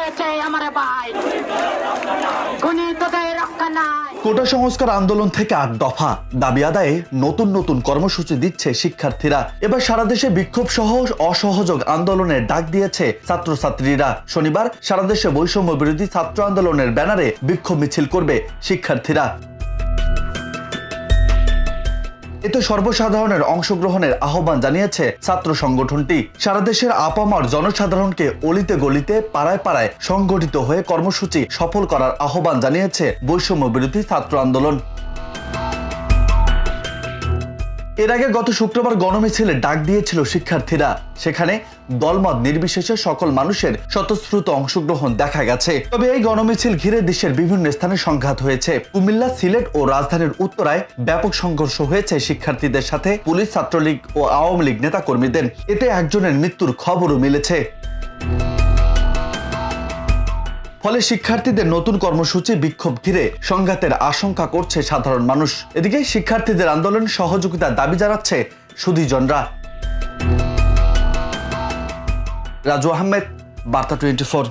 হয়েছে আমার ভাই, খুনিদের রক্ষা নাই। কোটা সংস্কার আন্দোলন থেকে ৮ দফা দাবি আদায়ে নতুন নতুন কর্মসূচি দিচ্ছে শিক্ষার্থীরা। এবার সারা দেশে বিক্ষোভ সহ অসহযোগ আন্দোলনের ডাক দিয়েছে ছাত্রছাত্রীরা। শনিবার সারা দেশে বৈষম্য বিরোধী ছাত্র আন্দোলনের ব্যানারে বিক্ষোভ মিছিল করবে শিক্ষার্থীরা। এতে সর্বসাধারণের অংশগ্রহণের আহ্বান জানিয়েছে ছাত্র সংগঠনটি। সারা দেশের আপামর জনসাধারণকে অলিতে গলিতে পাড়ায় পাড়ায় সংগঠিত হয়ে কর্মসূচি সফল করার আহ্বান জানিয়েছে বৈষম্য বিরোধী ছাত্র আন্দোলন। এর আগে গত শুক্রবার গণমিছিলে ডাক দিয়েছিল শিক্ষার্থীরা। সেখানে দলমত নির্বিশেষে সকল মানুষের স্বতঃস্ফূর্ত অংশগ্রহণ দেখা গেছে। তবে এই গণমিছিল ঘিরে দেশের বিভিন্ন স্থানে সংঘাত হয়েছে। কুমিল্লা, সিলেট ও রাজধানীর উত্তরায় ব্যাপক সংঘর্ষ হয়েছে শিক্ষার্থীদের সাথে পুলিশ, ছাত্রলীগ ও আওয়ামী লীগ নেতাকর্মীদের। এতে একজনের মৃত্যুর খবরও মিলেছে। ফলে শিক্ষার্থীদের নতুন কর্মসূচি বিক্ষোভ ঘিরে সংঘাতের আশঙ্কা করছে সাধারণ মানুষ। এদিকে শিক্ষার্থীদের আন্দোলন সহযোগিতার দাবি জানাচ্ছে সুধীজনরা। রাজু আহমেদ, বার্তা 24।